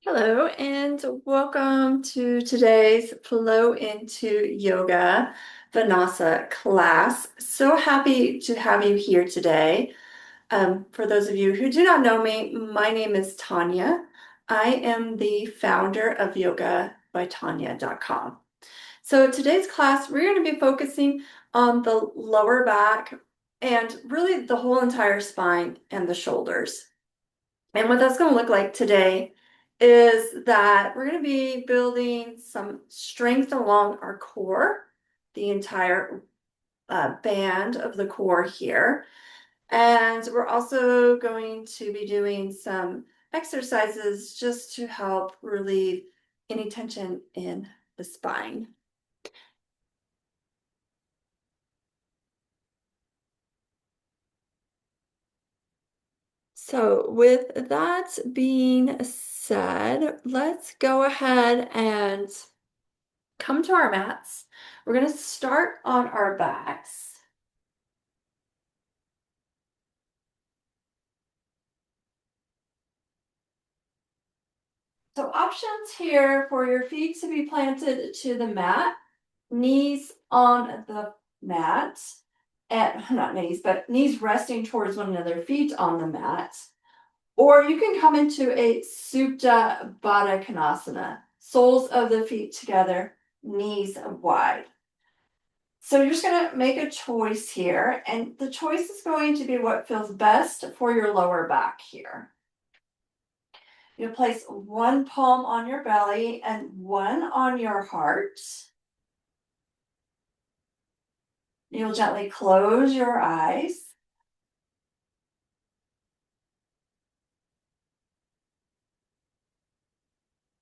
Hello, and welcome to today's Flow into Yoga Vinyasa class. So happy to have you here today. For those of you who do not know me, my name is Tonya. I am the founder of yogabytonya.com. So today's class, we're going to be focusing on the lower back and really the whole entire spine and the shoulders. And what that's going to look like today is that we're going to be building some strength along our core, the entire band of the core here. And we're also going to be doing some exercises just to help relieve any tension in the spine. So, with that being said, let's go ahead and come to our mats. We're going to start on our backs. So options here for your feet to be planted to the mat, knees on the mat, and not knees, but knees resting towards one another, feet on the mat. Or you can come into a Supta Baddha Konasana, soles of the feet together, knees wide. So you're just going to make a choice here, and the choice is going to be what feels best for your lower back here. You'll place one palm on your belly and one on your heart. You'll gently close your eyes.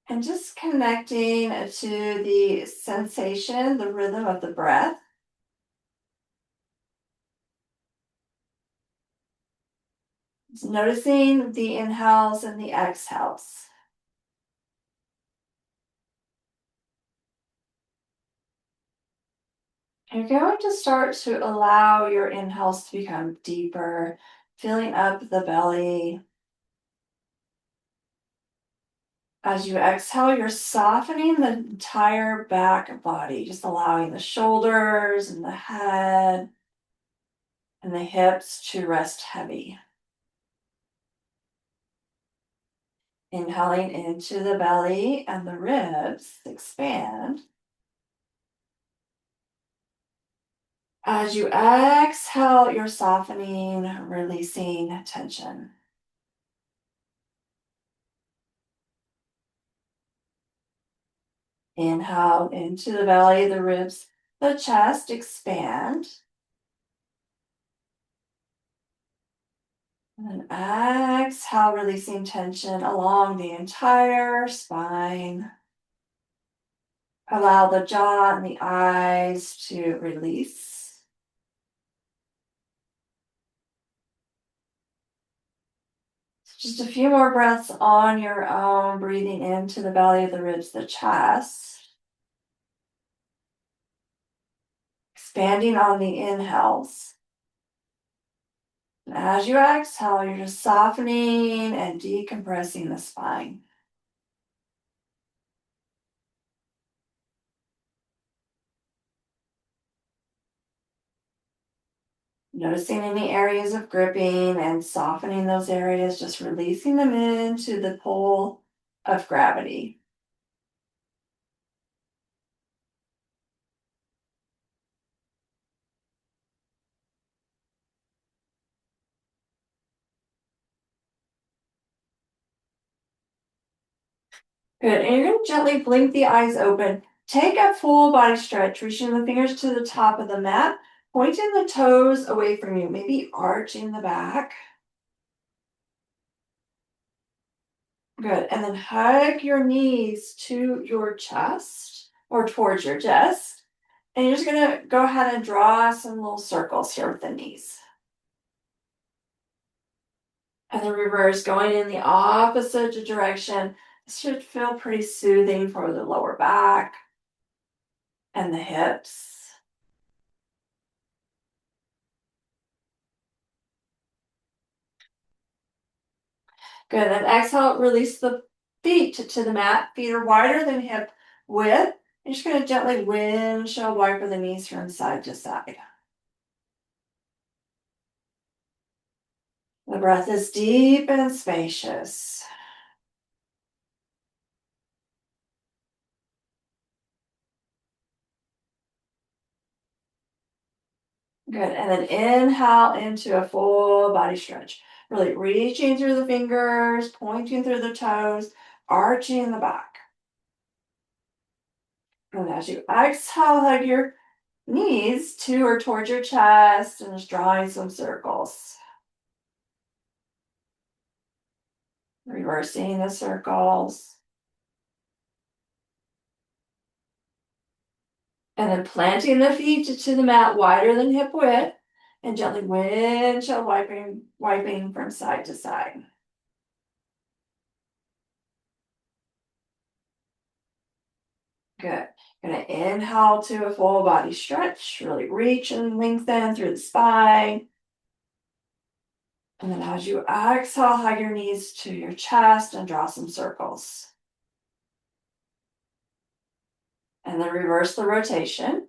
And just connecting to the sensation, the rhythm of the breath. Just noticing the inhales and the exhales. You're going to start to allow your inhales to become deeper, filling up the belly. As you exhale, you're softening the entire back body, just allowing the shoulders and the head and the hips to rest heavy. Inhaling into the belly and the ribs expand. As you exhale, you're softening, releasing tension. Inhale into the belly, the ribs, the chest expand. And then exhale, releasing tension along the entire spine. Allow the jaw and the eyes to release. Just a few more breaths on your own, breathing into the belly of the ribs, the chest. Expanding on the inhales. And as you exhale, you're just softening and decompressing the spine. Noticing any areas of gripping and softening those areas, just releasing them into the pull of gravity. Good. And you're going to gently blink the eyes open. Take a full body stretch, reaching the fingers to the top of the mat, pointing the toes away from you, maybe arching the back. Good. And then hug your knees to your chest or towards your chest. And you're just going to go ahead and draw some little circles here with the knees. And the reverse, going in the opposite direction. This should feel pretty soothing for the lower back and the hips. Good. And exhale, release the feet to the mat. Feet are wider than hip width. You're just going to gently windshield wiper the knees from side to side. The breath is deep and spacious. Good. And then inhale into a full body stretch. Really reaching through the fingers, pointing through the toes, arching the back. And as you exhale, hug your knees to or towards your chest and just drawing some circles. Reversing the circles. And then planting the feet to the mat wider than hip width and gently windshield wiping from side to side. Good. Gonna inhale to a full body stretch. Really reach and lengthen through the spine. And then as you exhale, hug your knees to your chest and draw some circles. And then reverse the rotation.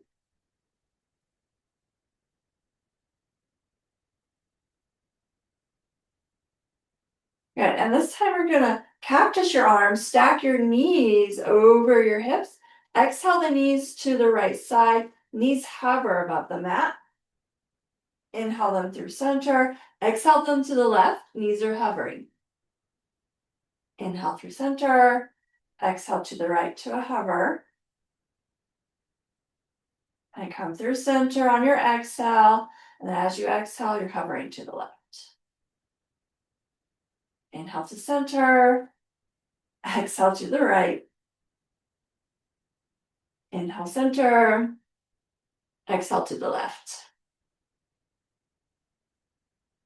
Good. And this time we're gonna cactus your arms, stack your knees over your hips. Exhale the knees to the right side. Knees hover above the mat. Inhale them through center. Exhale them to the left. Knees are hovering. Inhale through center. Exhale to the right to a hover. And come through center on your exhale. And as you exhale, you're hovering to the left. Inhale to center. Exhale to the right. Inhale center. Exhale to the left.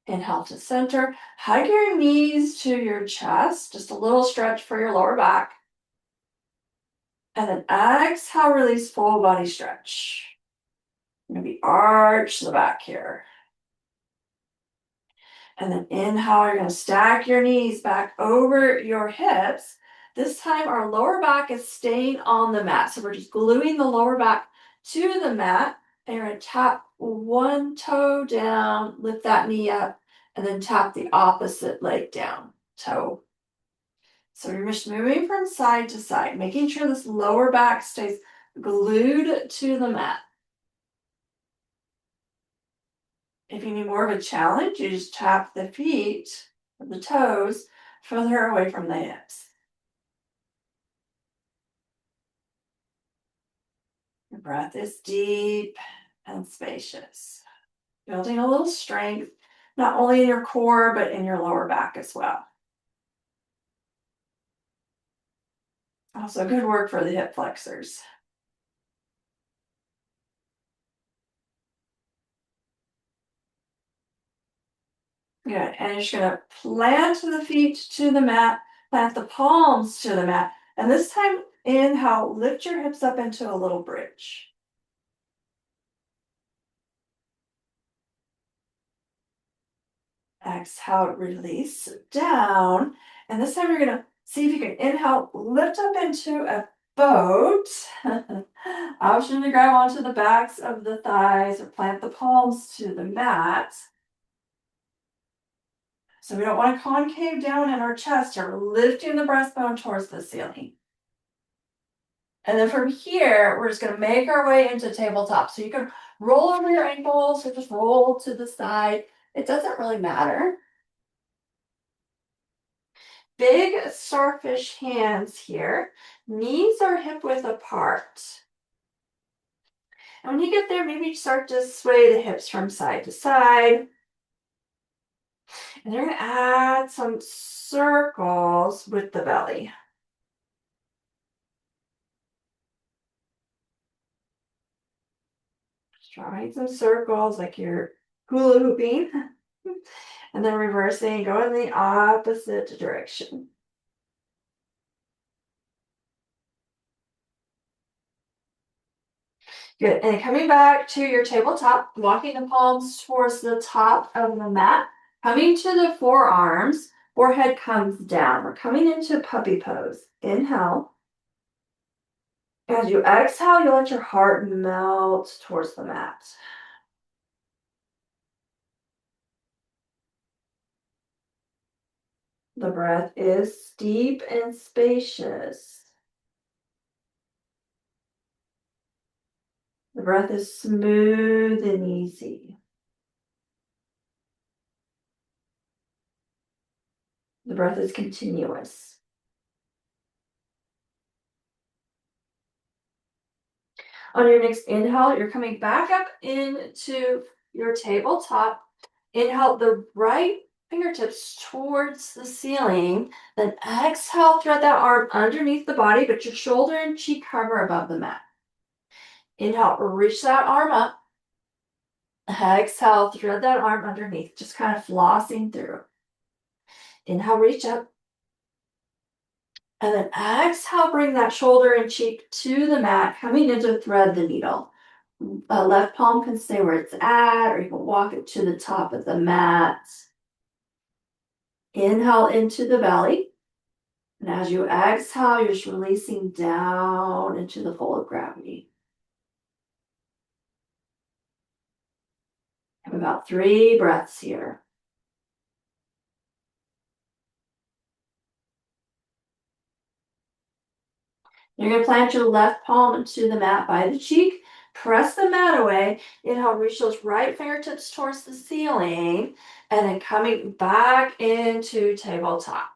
Inhale to center. Hug your knees to your chest. Just a little stretch for your lower back. And then exhale, release full body stretch. Maybe arch the back here. And then inhale, you're going to stack your knees back over your hips. This time our lower back is staying on the mat. So we're just gluing the lower back to the mat. And you're going to tap one toe down, lift that knee up, and then tap the opposite leg down, toe. So you're just moving from side to side, making sure this lower back stays glued to the mat. If you need more of a challenge, you just tap the feet, or the toes, further away from the hips. Your breath is deep and spacious, building a little strength, not only in your core, but in your lower back as well. Also, good work for the hip flexors. Good. And you're just going to plant the feet to the mat, plant the palms to the mat. And this time, inhale, lift your hips up into a little bridge. Exhale, release down. And this time you're going to see if you can inhale, lift up into a boat. Option to grab onto the backs of the thighs or plant the palms to the mat. So we don't want to concave down in our chest or lifting the breastbone towards the ceiling. And then from here, we're just going to make our way into tabletop. So you can roll over your ankles or just roll to the side. It doesn't really matter. Big starfish hands here. Knees are hip width apart. And when you get there, maybe start to sway the hips from side to side. And you're going to add some circles with the belly. Just drawing some circles like you're hula hooping. And then reversing, go in the opposite direction. Good. And coming back to your tabletop, walking the palms towards the top of the mat, coming to the forearms. forehead comes down. We're coming into puppy pose. Inhale. As you exhale, you let your heart melt towards the mat. The breath is deep and spacious. The breath is smooth and easy. The breath is continuous. On your next inhale, you're coming back up into your tabletop. Inhale the right fingertips towards the ceiling. Then exhale, thread that arm underneath the body, but your shoulder and cheek hover above the mat. Inhale, reach that arm up. Exhale, thread that arm underneath, just kind of flossing through. Inhale, reach up. And then exhale, bring that shoulder and cheek to the mat, coming in to thread the needle. Left palm can stay where it's at, or you can walk it to the top of the mat. Inhale into the belly. And as you exhale, you're just releasing down into the full of gravity. Have about 3 breaths here. You're going to plant your left palm into the mat by the cheek. Press the mat away. Inhale, reach those right fingertips towards the ceiling. And then coming back into tabletop.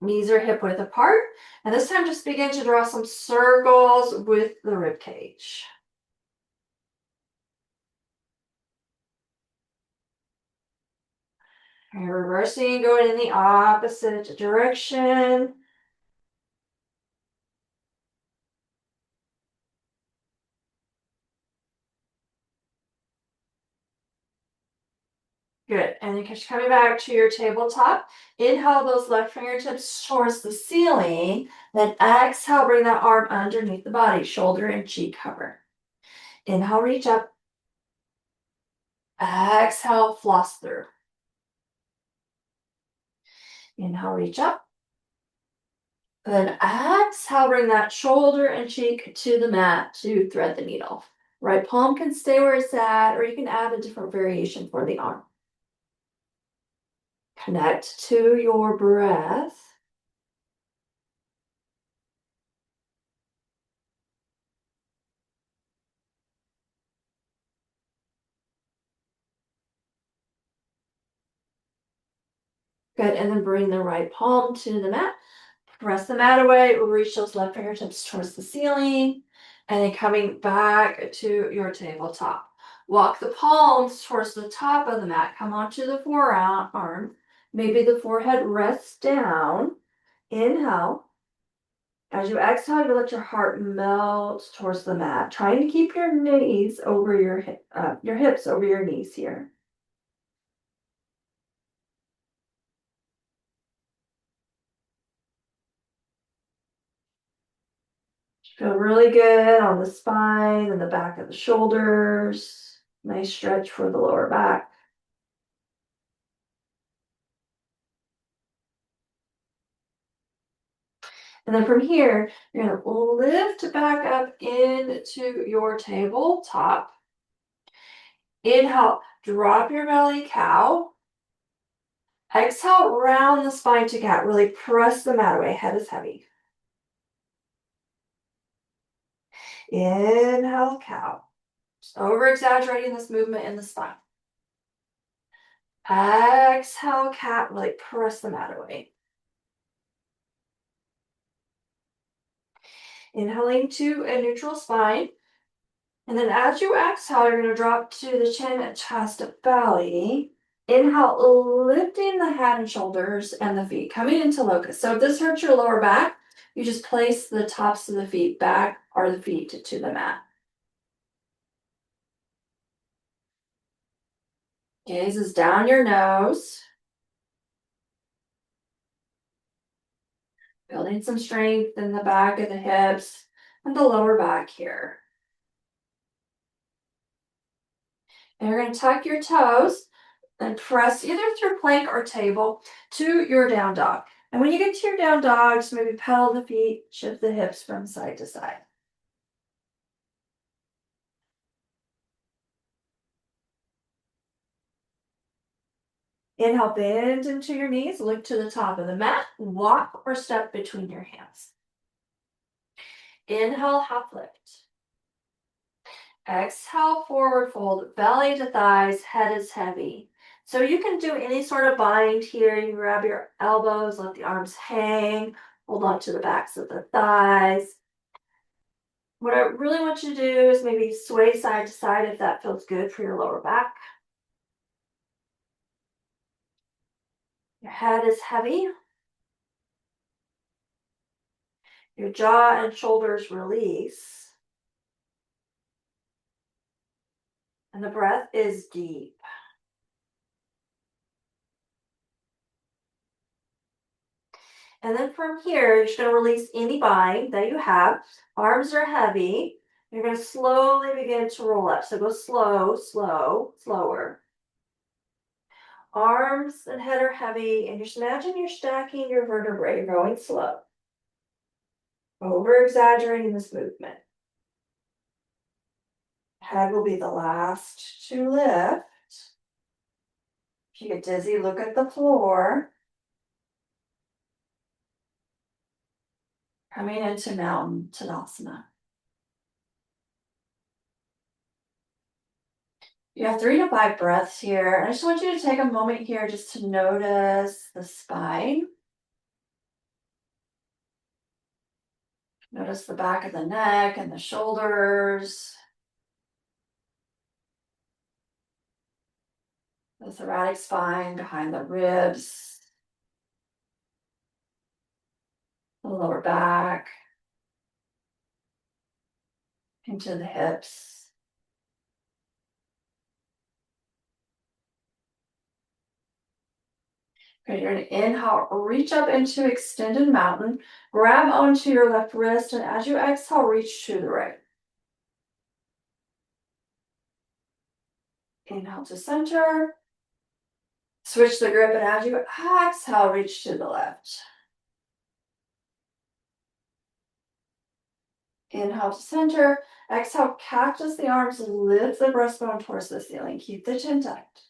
Knees are hip width apart. And this time just begin to draw some circles with the rib cage. And reversing, going in the opposite direction. Good. And then just coming back to your tabletop. Inhale those left fingertips towards the ceiling. Then exhale, bring that arm underneath the body, shoulder and cheek cover. Inhale, reach up. Exhale, floss through. Inhale, reach up. Then exhale, bring that shoulder and cheek to the mat to thread the needle. Right palm can stay where it's at, or you can add a different variation for the arm. Connect to your breath. Good, and then bring the right palm to the mat. Press the mat away, reach those left fingertips towards the ceiling, and then coming back to your tabletop. Walk the palms towards the top of the mat. Come onto the forearm. Maybe the forehead rests down. Inhale. As you exhale, you let your heart melt towards the mat, trying to keep your knees over your hips over your knees here. Feel really good on the spine and the back of the shoulders. Nice stretch for the lower back. And then from here, you're going to lift back up into your tabletop. Inhale, drop your belly, cow. Exhale, round the spine to cat. Really press the mat away. Head is heavy. Inhale, cow. Just over exaggerating this movement in the spine. Exhale, cat. Really press the mat away. Inhaling to a neutral spine. And then as you exhale, you're going to drop to the chin, chest, belly. Inhale, lifting the head and shoulders and the feet, coming into locust. So if this hurts your lower back, you just place the tops of the feet back or the feet to the mat. Gaze is down your nose. Building some strength in the back of the hips and the lower back here. And you're going to tuck your toes. And press either through plank or table to your down dog. And when you get to your down dog, just maybe pedal the feet, shift the hips from side to side. Inhale, bend into your knees, look to the top of the mat, walk or step between your hands. Inhale, half lift. Exhale, forward fold, belly to thighs, head is heavy. So you can do any sort of bind here. You can grab your elbows, let the arms hang, hold on to the backs of the thighs. What I really want you to do is maybe sway side to side if that feels good for your lower back. Your head is heavy. Your jaw and shoulders release. And the breath is deep. And then from here, you're just going to release any bind that you have. Arms are heavy. You're going to slowly begin to roll up. So go slow, slow, slower. Arms and head are heavy, and just imagine you're stacking your vertebrae, going slow. Over exaggerating this movement. Head will be the last to lift. If you get dizzy, look at the floor. Coming into Mountain Tadasana. You have 3 to 5 breaths here. I just want you to take a moment here just to notice the spine. Notice the back of the neck and the shoulders. The thoracic spine behind the ribs. The lower back. Into the hips. Okay, you're going to inhale, reach up into extended mountain, grab onto your left wrist, and as you exhale, reach to the right. Inhale to center. Switch the grip, and as you exhale, reach to the left. Inhale to center. Exhale, cactus the arms, lift the breastbone towards the ceiling. Keep the chin tucked.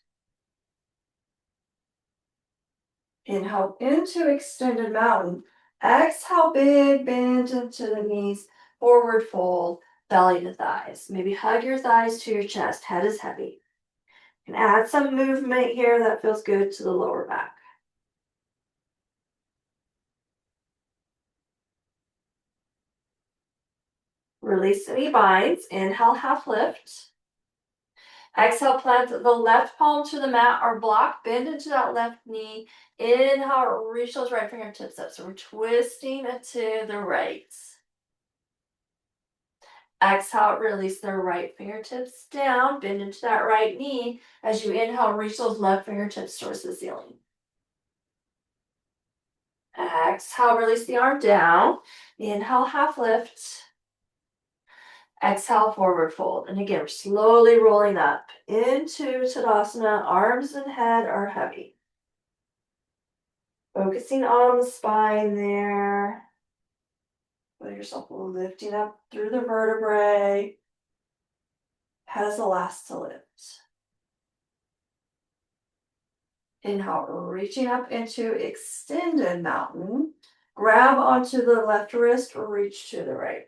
Inhale into extended mountain. Exhale, big bend into the knees, forward fold, belly to thighs. Maybe hug your thighs to your chest, head is heavy. And add some movement here that feels good to the lower back. Release any binds. Inhale, half lift. Exhale, plant the left palm to the mat or block, bend into that left knee. Inhale, reach those right fingertips up. So we're twisting it to the right. Exhale, release the right fingertips down, bend into that right knee. As you inhale, reach those left fingertips towards the ceiling. Exhale, release the arm down. Inhale, half lift. Exhale, forward fold. And again, we're slowly rolling up into Tadasana. Arms and head are heavy. Focusing on the spine there. Feel yourself lifting up through the vertebrae. Head is the last to lift. Inhale, reaching up into extended mountain. Grab onto the left wrist or reach to the right.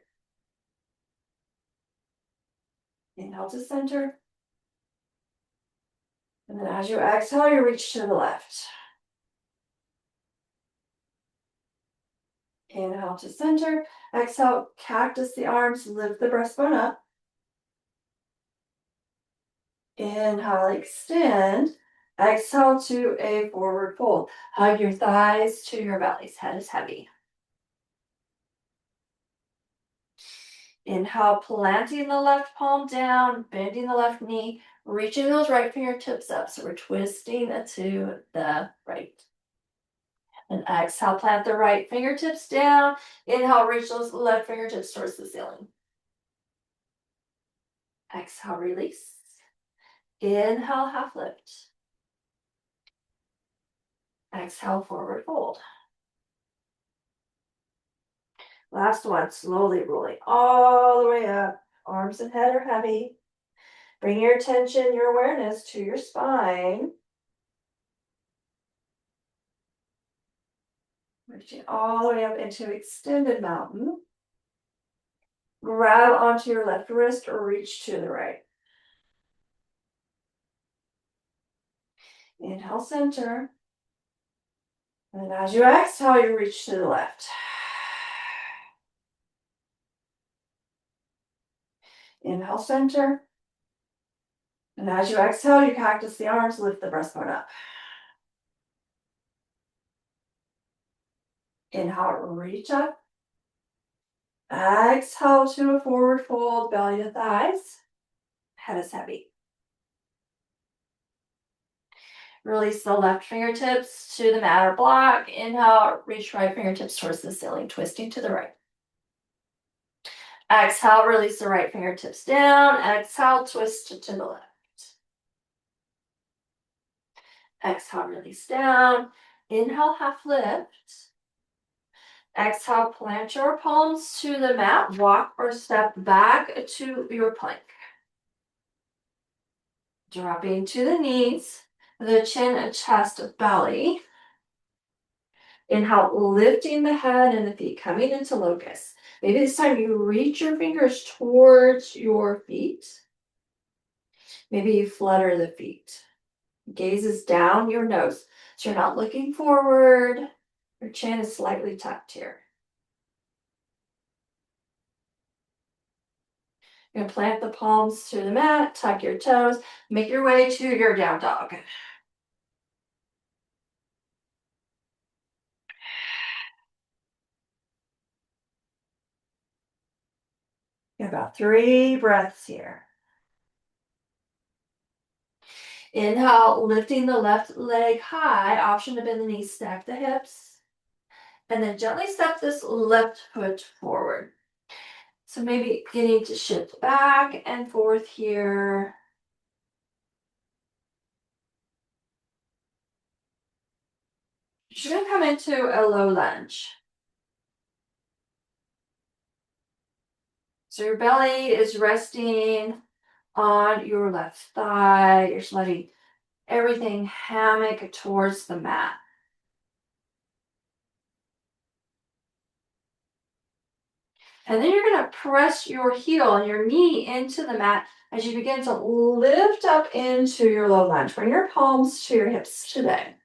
Inhale to center. And then as you exhale, you reach to the left. Inhale to center. Exhale, cactus the arms, lift the breastbone up. Inhale, extend. Exhale to a forward fold. Hug your thighs to your bellies. Head is heavy. Inhale, planting the left palm down, bending the left knee, reaching those right fingertips up. So we're twisting to the right. And exhale, plant the right fingertips down. Inhale, reach those left fingertips towards the ceiling. Exhale, release. Inhale, half lift. Exhale, forward fold. Last one, slowly rolling all the way up. Arms and head are heavy. Bring your attention, your awareness to your spine. Reaching all the way up into extended mountain. Grab onto your left wrist or reach to the right. Inhale, center. And as you exhale, you reach to the left. Inhale, center. And as you exhale, you cactus the arms, lift the breastbone up. Inhale, reach up. Exhale to a forward fold, belly to thighs. Head is heavy. Release the left fingertips to the mat or block. Inhale, reach right fingertips towards the ceiling, twisting to the right. Exhale, release the right fingertips down. Exhale, twist to the left. Exhale, release down. Inhale, half lift. Exhale, plant your palms to the mat. Walk or step back to your plank. Dropping to the knees, the chin, chest, belly. Inhale, lifting the head and the feet, coming into locust. Maybe this time you reach your fingers towards your feet. Maybe you flutter the feet. Gaze is down your nose. So you're not looking forward. Your chin is slightly tucked here. You're going to plant the palms to the mat, tuck your toes, make your way to your down dog. About 3 breaths here. Inhale, lifting the left leg high, option to bend the knees, stack the hips. And then gently step this left foot forward. So maybe getting to shift back and forth here. You're going to come into a low lunge. So your belly is resting on your left thigh. You're just letting everything hammock towards the mat. And then you're going to press your heel and your knee into the mat as you begin to lift up into your low lunge. Bring your palms to your hips today.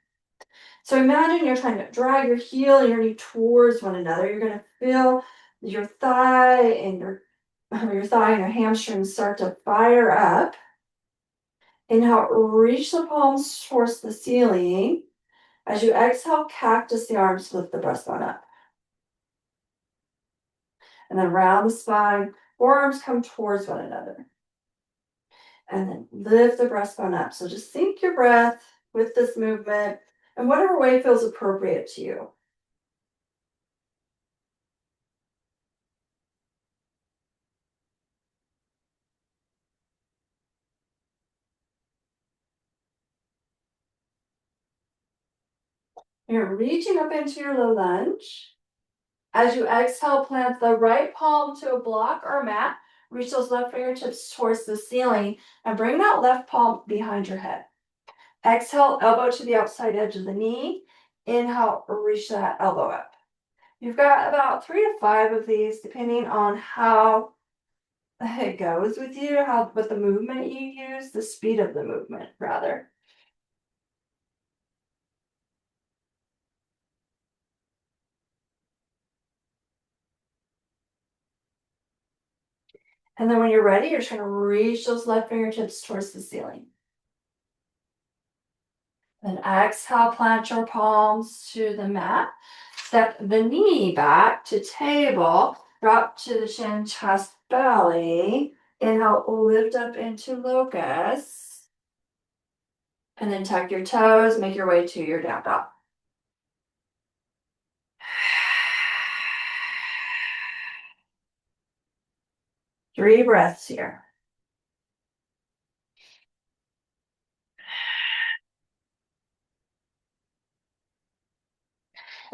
So imagine you're trying to drag your heel and your knee towards one another. You're going to feel your thigh and your hamstrings start to fire up. Inhale, reach the palms towards the ceiling. As you exhale, cactus the arms, lift the breastbone up. And then round the spine, forearms come towards one another. And then lift the breastbone up. So just sync your breath with this movement in whatever way feels appropriate to you. You're reaching up into your low lunge. As you exhale, plant the right palm to a block or mat. Reach those left fingertips towards the ceiling and bring that left palm behind your head. Exhale, elbow to the outside edge of the knee. Inhale, reach that elbow up. You've got about 3 to 5 of these, depending on how it goes with you, what the movement you use, the speed of the movement, rather. And then when you're ready, you're just going to reach those left fingertips towards the ceiling. Then exhale, plant your palms to the mat. Step the knee back to table. Drop to the shin, chest, belly. Inhale, lift up into locust. And then tuck your toes, make your way to your down dog. Three breaths here.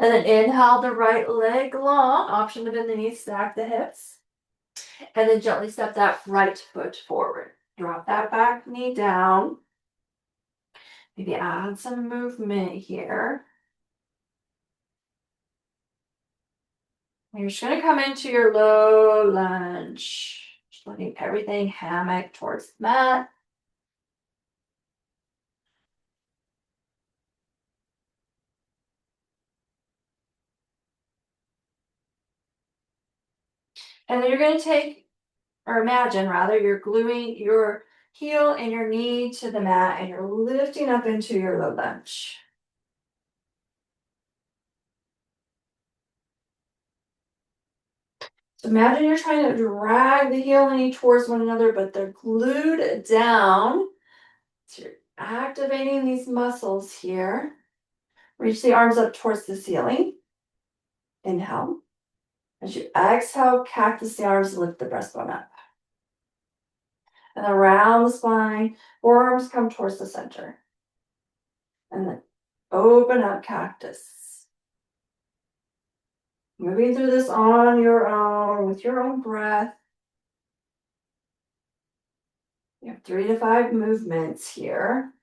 And then inhale the right leg long, option to bend the knees, stack the hips. And then gently step that right foot forward. Drop that back knee down. Maybe add some movement here. You're just going to come into your low lunge. Just letting everything hammock towards the mat. And then you're going to take, or imagine rather, you're gluing your heel and your knee to the mat and you're lifting up into your low lunge. So imagine you're trying to drag the heel and knee towards one another, but they're glued down. So you're activating these muscles here. Reach the arms up towards the ceiling. Inhale. As you exhale, cactus the arms, lift the breastbone up. And around the spine, forearms come towards the center. And then open up cactus. Moving through this on your own, with your own breath. You have 3 to 5 movements here.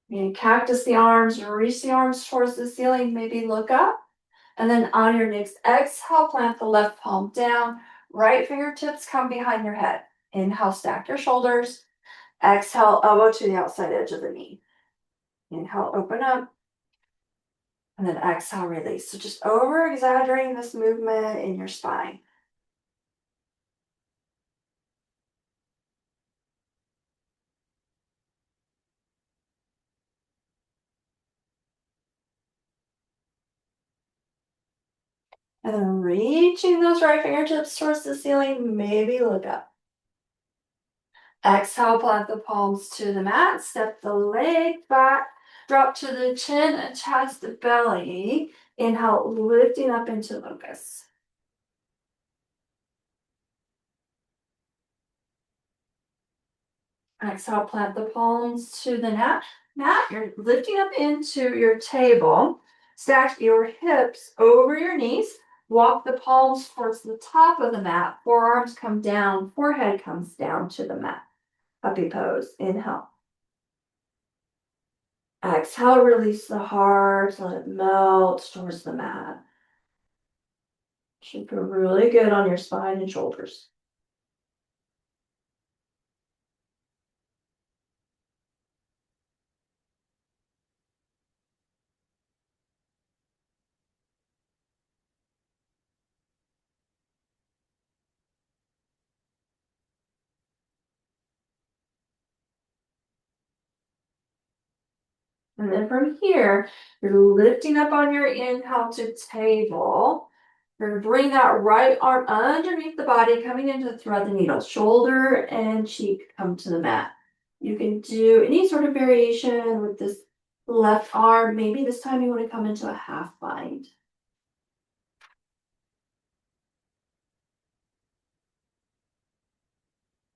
You cactus the arms, reach the arms towards the ceiling, maybe look up. And then on your next exhale, plant the left palm down. Right fingertips come behind your head. Inhale, stack your shoulders. Exhale, elbow to the outside edge of the knee. Inhale, open up. And then exhale, release. So just over exaggerating this movement in your spine. And then reaching those right fingertips towards the ceiling, maybe look up. Exhale, plant the palms to the mat, step the leg back, drop to the chin, chest, belly. Inhale, lifting up into locust. Exhale, plant the palms to the mat. You're lifting up into your table. Stack your hips over your knees. Walk the palms towards the top of the mat. Forearms come down, forehead comes down to the mat. Puppy pose. Inhale. Exhale, release the heart. Let it melt towards the mat. Should feel really good on your spine and shoulders. And then from here, you're lifting up on your inhale to table. You're going to bring that right arm underneath the body, coming into thread the needle. Shoulder and cheek come to the mat. You can do any sort of variation with this left arm. Maybe this time you want to come into a half bind.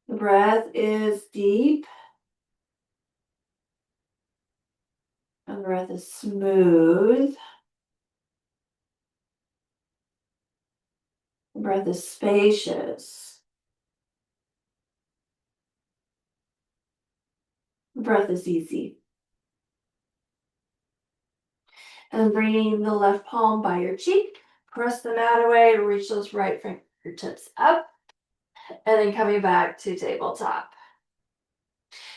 The breath is deep. And the breath is smooth. The breath is spacious. The breath is easy. And bringing the left palm by your cheek, press the mat away, reach those right fingertips up, and then coming back to tabletop.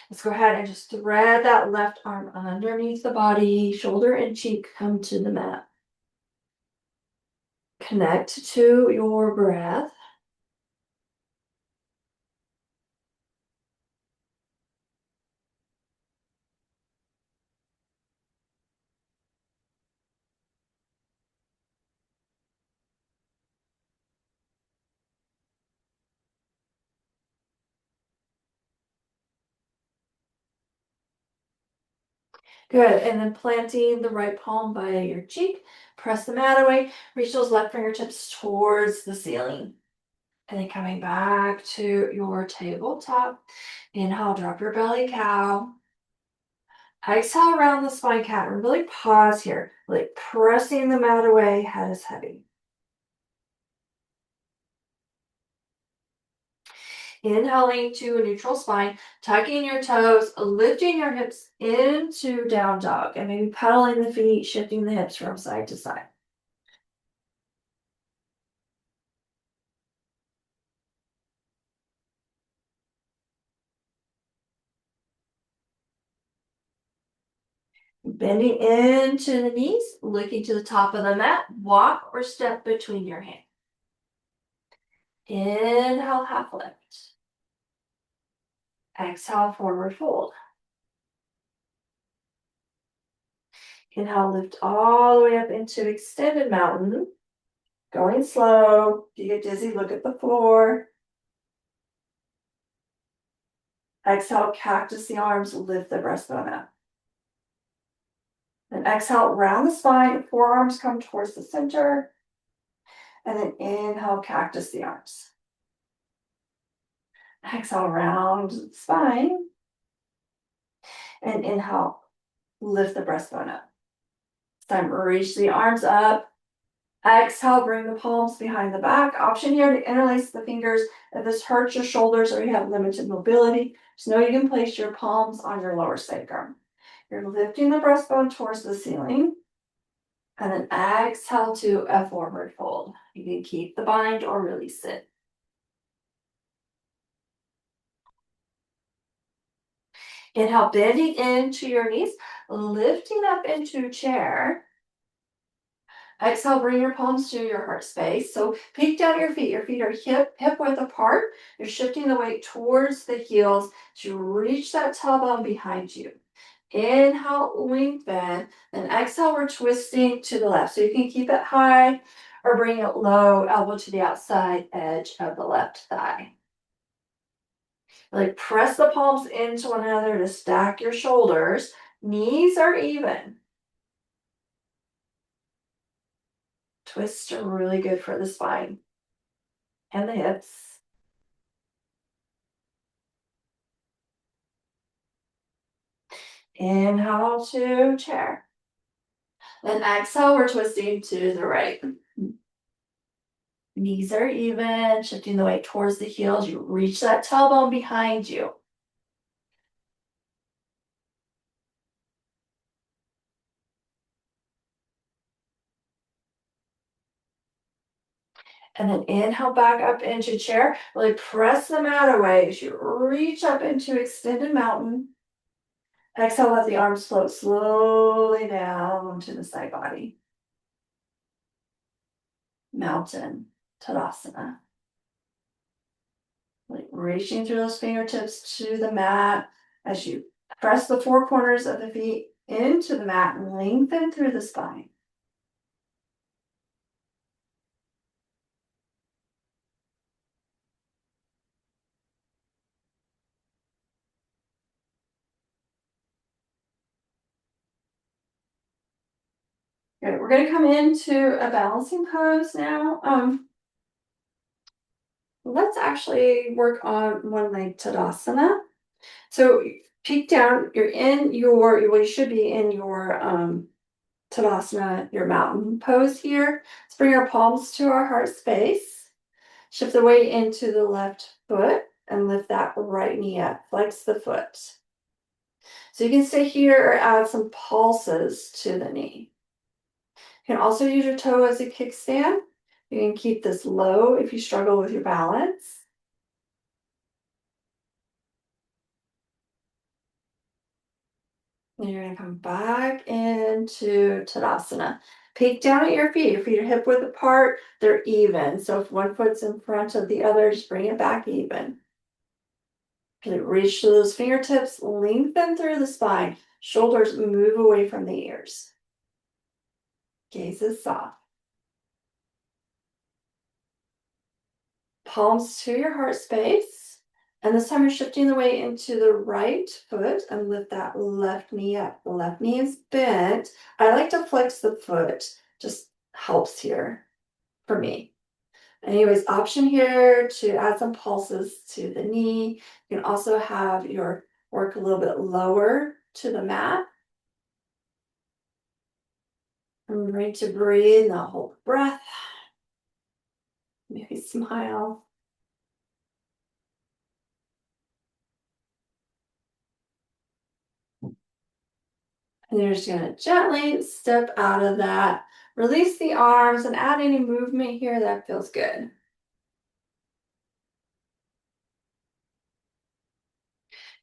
Let's go ahead and just thread that left arm underneath the body, shoulder and cheek come to the mat. Connect to your breath. Good, and then planting the right palm by your cheek, press the mat away, reach those left fingertips towards the ceiling. And then coming back to your tabletop. Inhale, drop your belly cow. Exhale around the spine cat and really pause here, like pressing the mat away, head is heavy. Inhaling to a neutral spine, tucking your toes, lifting your hips into down dog, and maybe pedaling the feet, shifting the hips from side to side. Bending into the knees, looking to the top of the mat, walk or step between your hands. Inhale, half lift. Exhale, forward fold. Inhale, lift all the way up into extended mountain. Going slow. If you get dizzy, look at the floor. Exhale, cactus the arms, lift the breastbone up. Then exhale, round the spine, forearms come towards the center. And then inhale, cactus the arms. Exhale, round the spine. And inhale, lift the breastbone up. This time, reach the arms up. Exhale, bring the palms behind the back. Option here to interlace the fingers. If this hurts your shoulders or you have limited mobility, just know you can place your palms on your lower sacrum. You're lifting the breastbone towards the ceiling. And then exhale to a forward fold. You can keep the bind or release it. Inhale, bending into your knees, lifting up into chair. Exhale, bring your palms to your heart space. So peek down your feet. Your feet are hip width apart. You're shifting the weight towards the heels to reach that tailbone behind you. Inhale, lengthen. Then exhale, we're twisting to the left. So you can keep it high or bring it low, elbow to the outside edge of the left thigh. Like press the palms into one another to stack your shoulders. Knees are even. Twists are really good for the spine and the hips. Inhale to chair. Then exhale, we're twisting to the right. Knees are even, shifting the weight towards the heels. You reach that tailbone behind you. And then inhale back up into chair. Really press the mat away as you reach up into extended mountain. Exhale, let the arms float slowly down to the side body. Mountain Tadasana. Like reaching through those fingertips to the mat as you press the four corners of the feet into the mat and lengthen through the spine. Good. We're going to come into a balancing pose now. Let's actually work on one leg Tadasana. So peek down, you're in your, well, you should be in your Tadasana, your mountain pose here. Let's bring our palms to our heart space. Shift the weight into the left foot and lift that right knee up. Flex the foot. So you can stay here or add some pulses to the knee. You can also use your toe as a kickstand. You can keep this low if you struggle with your balance. And you're going to come back into Tadasana. Peek down at your feet. Your feet are hip width apart. They're even. So if one foot's in front of the other, just bring it back even. Okay, reach to those fingertips. Lengthen through the spine. Shoulders move away from the ears. Gaze is soft. Palms to your heart space. And this time you're shifting the weight into the right foot and lift that left knee up. The left knee is bent. I like to flex the foot, just helps here for me. Anyways, option here to add some pulses to the knee. You can also have your work a little bit lower to the mat. I'm ready to breathe. Now hold the breath. Maybe smile. And you're just gonna gently step out of that. Release the arms and add any movement here that feels good.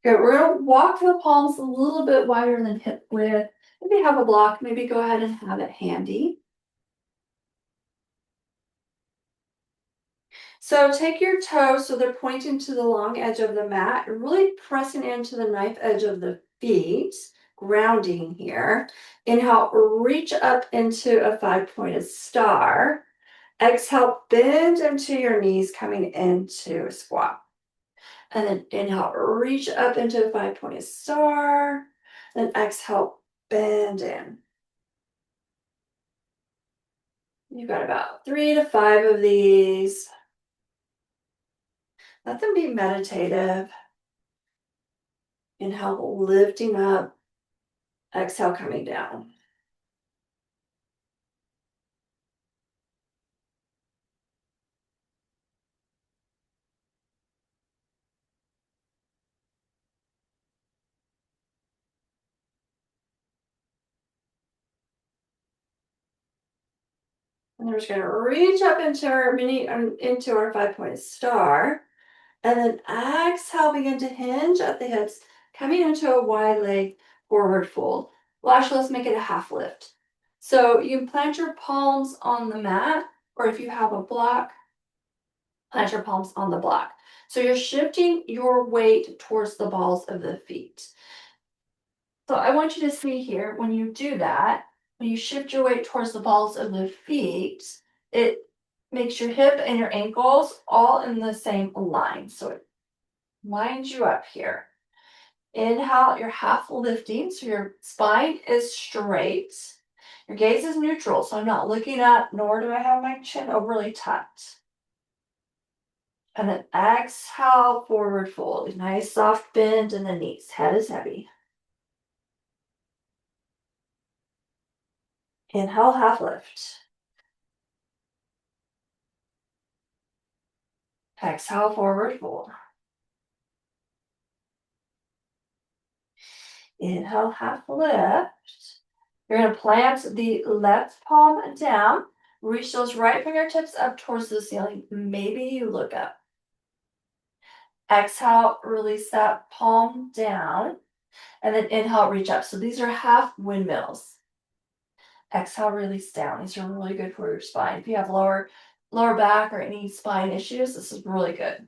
Good, we're gonna walk the palms a little bit wider than hip width. Maybe have a block, maybe go ahead and have it handy. So take your toes so they're pointing to the long edge of the mat, really pressing into the knife edge of the feet, grounding here. Inhale, reach up into a five-pointed star. Exhale, bend into your knees, coming into a squat. And then inhale, reach up into a five-pointed star. Then exhale, bend in. You've got about 3 to 5 of these. Let them be meditative. Inhale, lifting up. Exhale, coming down. And we're just going to reach up into our five-pointed star. And then exhale, begin to hinge at the hips, coming into a wide leg forward fold. Well, actually, let's make it a half lift. So you can plant your palms on the mat, or if you have a block, plant your palms on the block. So you're shifting your weight towards the balls of the feet. So I want you to see here, when you do that, when you shift your weight towards the balls of the feet, it makes your hip and your ankles all in the same line. So it lines you up here. Inhale, you're half lifting, so your spine is straight. Your gaze is neutral, so I'm not looking up, nor do I have my chin overly tucked. And then exhale, forward fold. Nice soft bend in the knees. Head is heavy. Inhale, half lift. Exhale, forward fold. Inhale, half lift. You're going to plant the left palm down. Reach those right fingertips up towards the ceiling. Maybe you look up. Exhale, release that palm down. And then inhale, reach up. So these are half windmills. Exhale, release down. These are really good for your spine. If you have lower back or any spine issues, this is really good.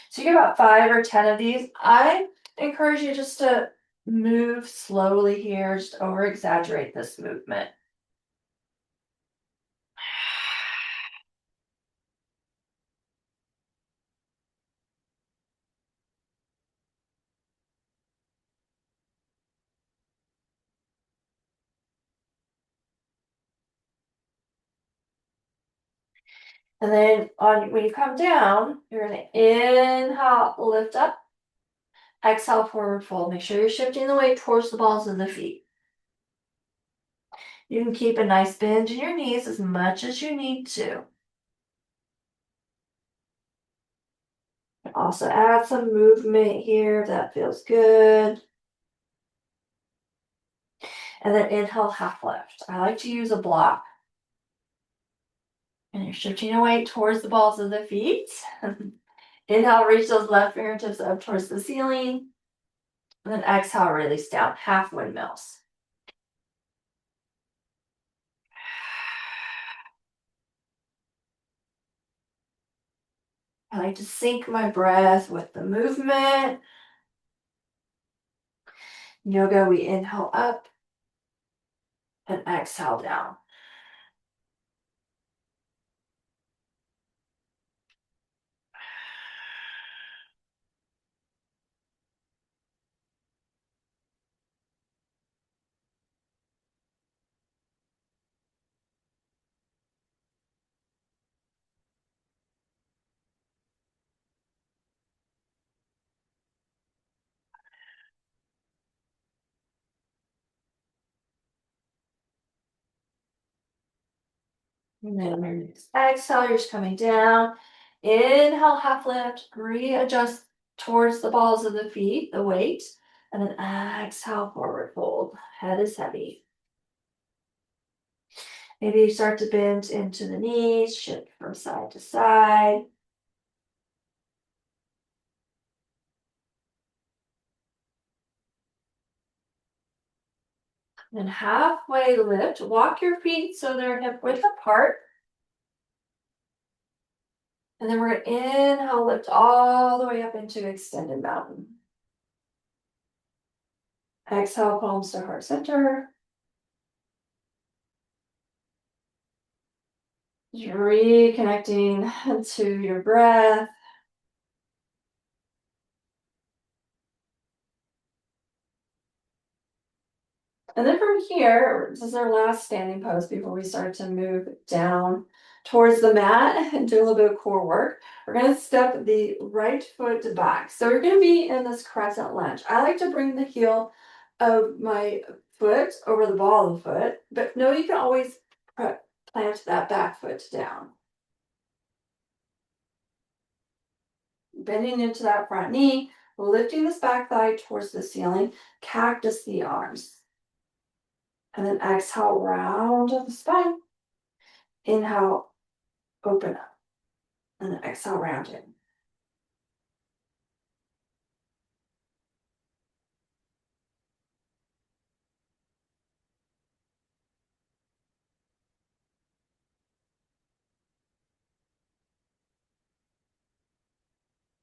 So you get about 5 or 10 of these. I encourage you just to move slowly here, just over exaggerate this movement. And then when you come down, you're going to inhale, lift up, exhale, forward fold. Make sure you're shifting the weight towards the balls of the feet. You can keep a nice bend in your knees as much as you need to. Also add some movement here if that feels good. And then inhale, half lift. I like to use a block. And you're shifting your weight towards the balls of the feet. Inhale, reach those left fingertips up towards the ceiling. And then exhale, release down, half windmills. I like to sync my breath with the movement. Yoga, we inhale up and exhale down. And then your next exhale, you're just coming down. Inhale, half lift, readjust towards the balls of the feet, the weight. And then exhale, forward fold. Head is heavy. Maybe you start to bend into the knees, shift from side to side. Then halfway lift, walk your feet so they're hip width apart. And then we're going to inhale, lift all the way up into extended mountain. Exhale, palms to heart center. Just reconnecting to your breath. And then from here, this is our last standing pose before we start to move down towards the mat and do a little bit of core work. We're going to step the right foot back. So we're going to be in this crescent lunge. I like to bring the heel of my foot over the ball of the foot, but no, you can always plant that back foot down. Bending into that front knee, lifting this back thigh towards the ceiling, cactus the arms. And then exhale, round of the spine. Inhale, open up. And then exhale, round in.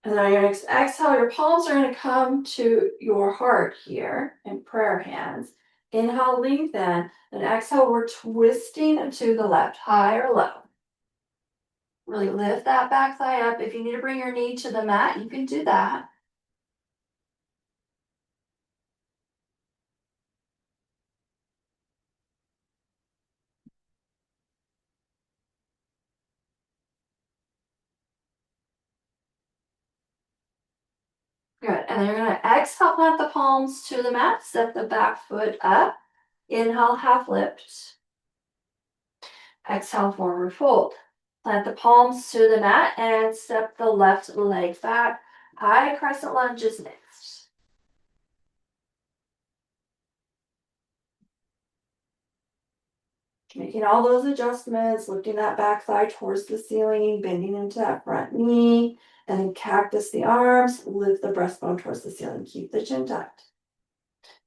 And then on your next exhale, your palms are going to come to your heart here in prayer hands. Inhale, lengthen. And exhale, we're twisting to the left, high or low. Really lift that back thigh up. If you need to bring your knee to the mat, you can do that. Good. And then you're going to exhale, plant the palms to the mat. Step the back foot up. Inhale, half lift. Exhale, forward fold. Plant the palms to the mat and step the left leg back. High crescent lunge is next. Making all those adjustments, lifting that back thigh towards the ceiling, bending into that front knee, and then cactus the arms, lift the breastbone towards the ceiling, keep the chin tucked.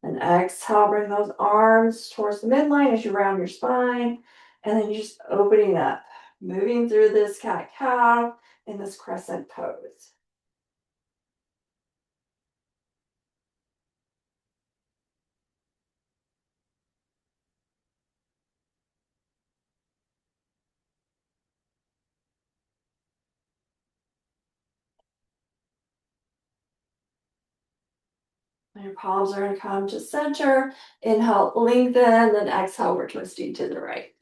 And exhale, bring those arms towards the midline as you round your spine, and then you're just opening up, moving through this cat-cow in this crescent pose. Your palms are going to come to center. Inhale, lengthen, then exhale, we're twisting to the right.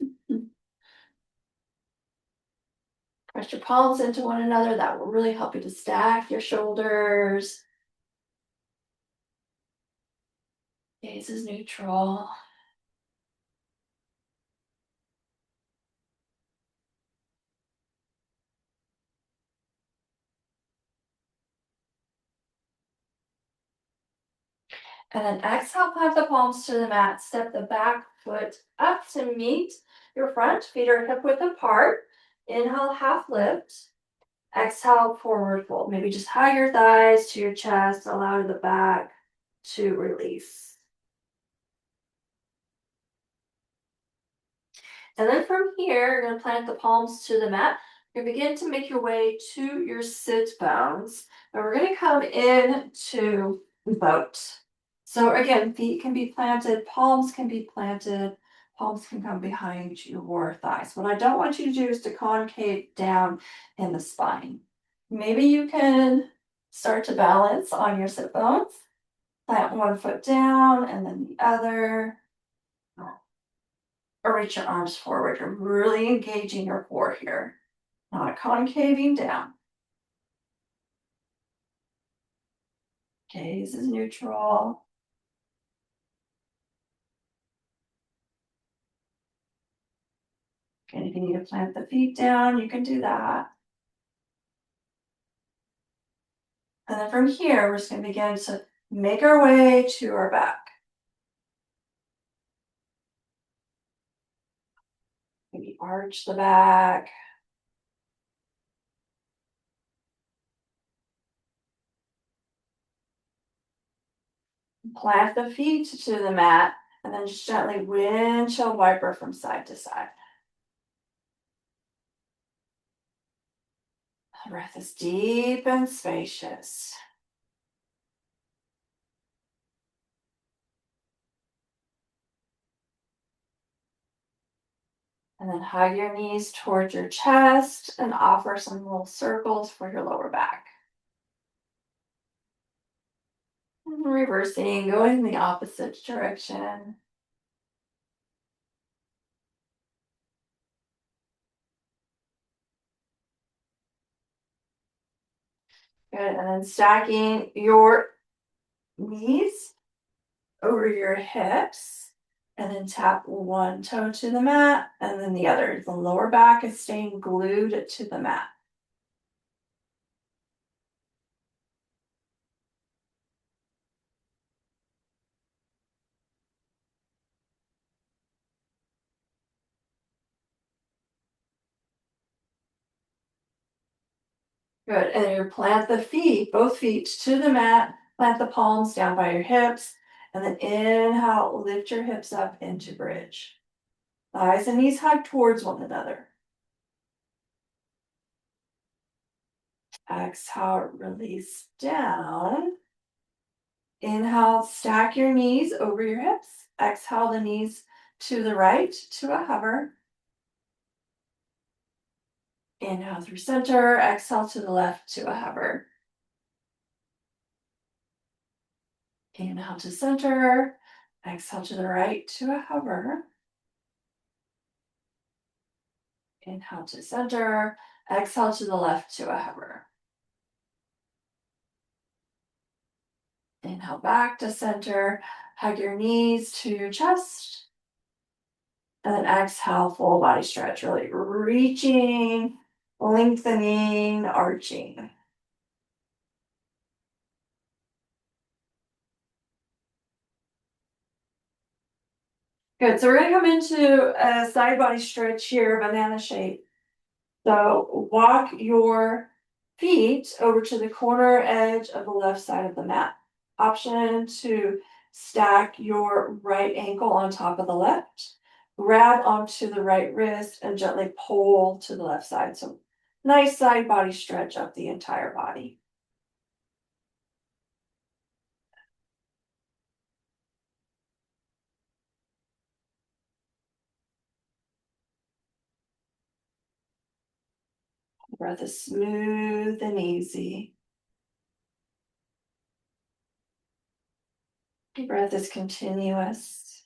Press your palms into one another. That will really help you to stack your shoulders. Gaze is neutral. And then exhale, plant the palms to the mat. Step the back foot up to meet your front. Feet are hip width apart. Inhale, half lift. Exhale, forward fold. Maybe just hug your thighs to your chest. Allow the back to release. And then from here, you're going to plant the palms to the mat. You're going to begin to make your way to your sit bones. And we're going to come into boat. So again, feet can be planted, palms can be planted, palms can come behind your thighs. What I don't want you to do is to concave down in the spine. Maybe you can start to balance on your sit bones. Plant one foot down and then the other. Or reach your arms forward. You're really engaging your core here, not concaving down. Gaze is neutral. Going to you need to plant the feet down, you can do that. And then from here, we're just going to begin to make our way to our back. Maybe arch the back. Plant the feet to the mat, and then just gently windshield wiper from side to side. The breath is deep and spacious. And then hug your knees towards your chest and offer some little circles for your lower back. And reversing, going in the opposite direction. Good, and then stacking your knees over your hips. And then tap one toe to the mat and then the other. The lower back is staying glued to the mat. Good, and then you plant the feet, both feet to the mat, plant the palms down by your hips, and then inhale, lift your hips up into bridge. Thighs and knees hug towards one another. Exhale, release down. Inhale, stack your knees over your hips. Exhale, the knees to the right to a hover. Inhale through center, exhale to the left to a hover. Inhale to center, exhale to the right to a hover. Inhale to center, exhale to the left to a hover. Inhale back to center, hug your knees to your chest. And then exhale, full body stretch, really reaching, lengthening, arching. Good, so we're gonna come into a side body stretch here, banana shape. So walk your feet over to the corner edge of the left side of the mat. Option to stack your right ankle on top of the left. Grab onto the right wrist and gently pull to the left side. So nice side body stretch up the entire body. The breath is smooth and easy. The breath is continuous.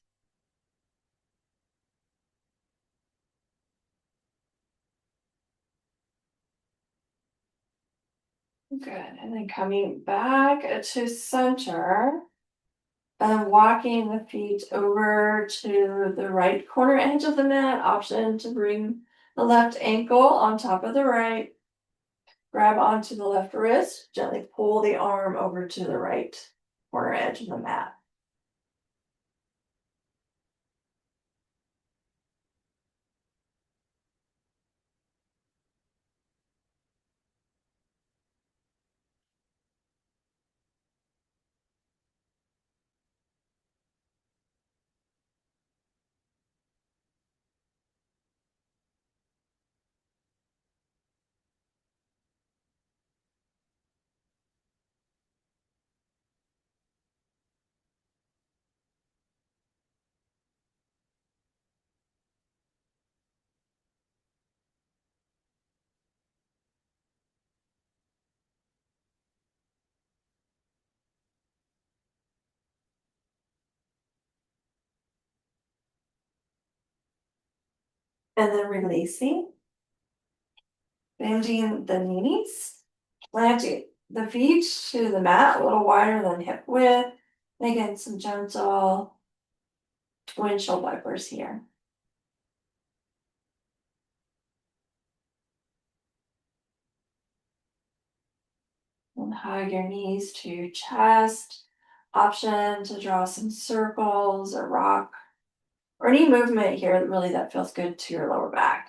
Good, and then coming back to center. And walking the feet over to the right corner edge of the mat. Option to bring the left ankle on top of the right. Grab onto the left wrist. Gently pull the arm over to the right corner edge of the mat. And then releasing. Bending the knees. Planting the feet to the mat a little wider than hip width. Making some gentle windshield wipers here. And hug your knees to your chest. Option to draw some circles or rock or any movement here really that feels good to your lower back.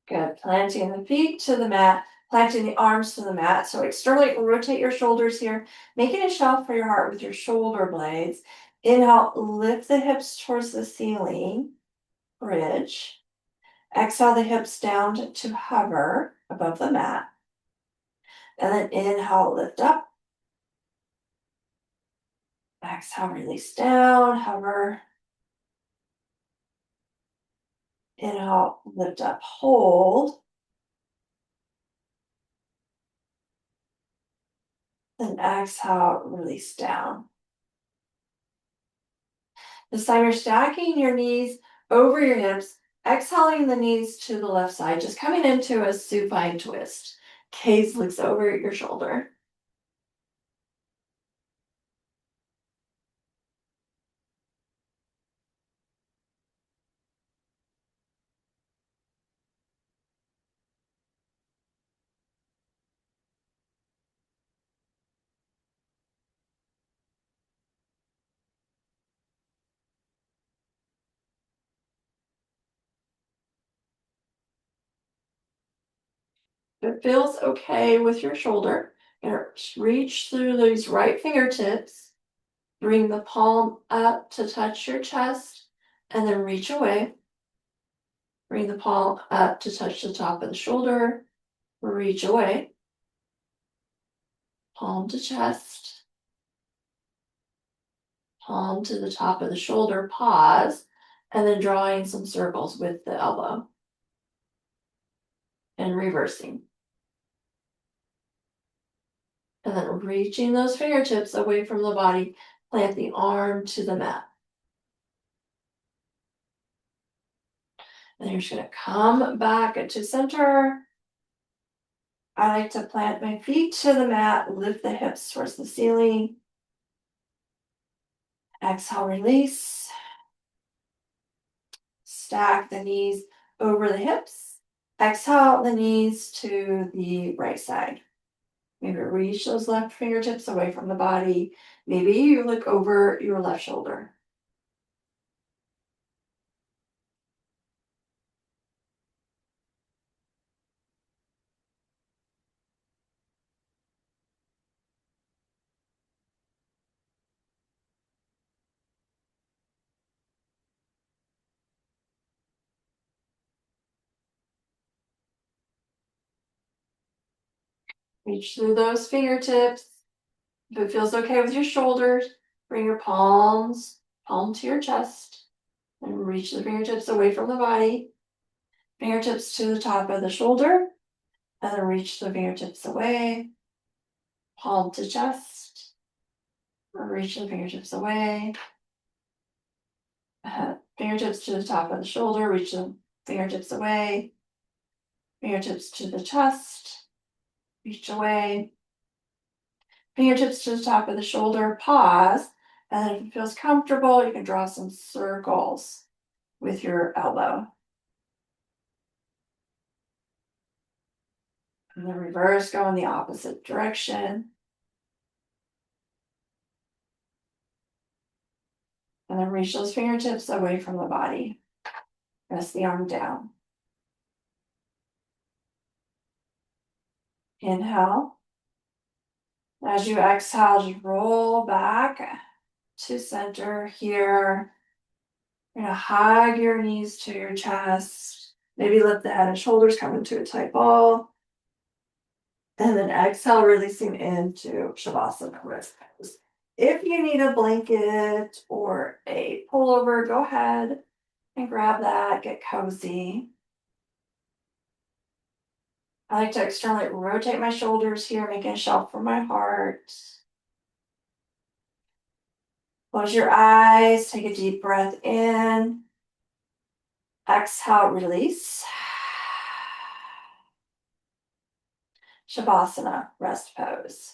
Good. Planting the feet to the mat, planting the arms to the mat. So externally rotate your shoulders here, making a shelf for your heart with your shoulder blades. Inhale, lift the hips towards the ceiling, bridge. Exhale the hips down to hover above the mat. And then inhale, lift up. Exhale, release down, hover. Inhale, lift up, hold. Then exhale, release down. This time you're stacking your knees over your hips, exhaling the knees to the left side, just coming into a supine twist. Gaze looks over your shoulder. If it feels okay with your shoulder, you're gonna reach through these right fingertips, bring the palm up to touch your chest, and then reach away. Bring the palm up to touch the top of the shoulder, reach away. Palm to chest, palm to the top of the shoulder, pause, and then drawing some circles with the elbow and reversing. And then reaching those fingertips away from the body, plant the arm to the mat. And you're just gonna come back to center. I like to plant my feet to the mat, lift the hips towards the ceiling. Exhale, release. Stack the knees over the hips. Exhale the knees to the right side. Maybe reach those left fingertips away from the body. Maybe you look over your left shoulder. Reach through those fingertips. If it feels okay with your shoulders, bring your palm to your chest, and reach the fingertips away from the body. Fingertips to the top of the shoulder, and then reach the fingertips away. Palm to chest, reach the fingertips away. Fingertips to the top of the shoulder, reach the fingertips away. Fingertips to the chest, reach away. Fingertips to the top of the shoulder, pause. And then if it feels comfortable, you can draw some circles with your elbow. And then reverse, go in the opposite direction. And then reach those fingertips away from the body. Press the arm down. Inhale. As you exhale, just roll back to center here. You're gonna hug your knees to your chest. Maybe lift the head and shoulders, come into a tight ball. And then exhale, releasing into Shavasana rest pose. If you need a blanket or a pullover, go ahead and grab that, get cozy. I like to externally rotate my shoulders here, making a shelf for my heart. Close your eyes, take a deep breath in. Exhale, release. Shavasana, rest pose.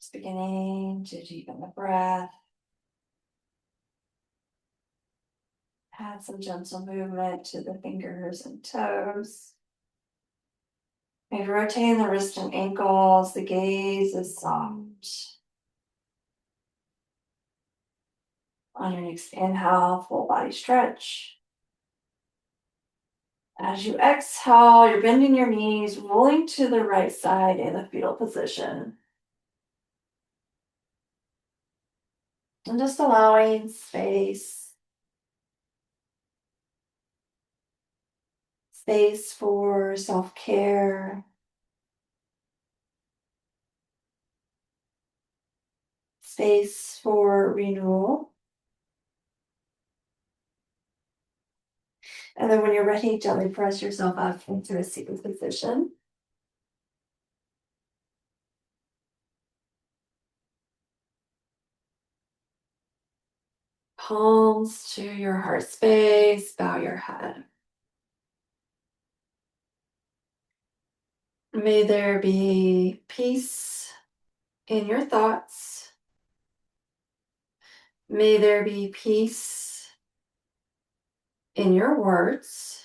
Just beginning to deepen the breath. Add some gentle movement to the fingers and toes. Maybe rotating the wrists and ankles. The gaze is soft. On your next inhale, full body stretch. As you exhale, you're bending your knees, rolling to the right side in the fetal position. And just allowing space. Space for self-care. Space for renewal. And then when you're ready, gently press yourself up into a seated position. Palms to your heart space, bow your head. May there be peace in your thoughts. May there be peace in your words.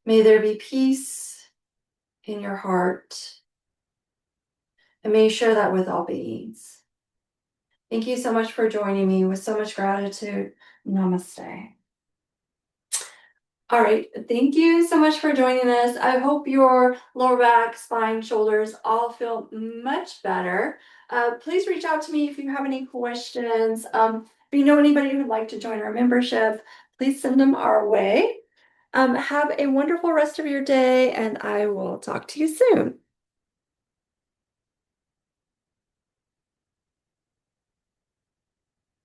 May there be peace in your heart. And may you share that with all beings. Thank you so much for joining me with so much gratitude. Namaste. All right, thank you so much for joining us. I hope your lower back, spine, shoulders all feel much better. Please reach out to me if you have any questions. If you know anybody who'd like to join our membership, please send them our way. Have a wonderful rest of your day, and I will talk to you soon.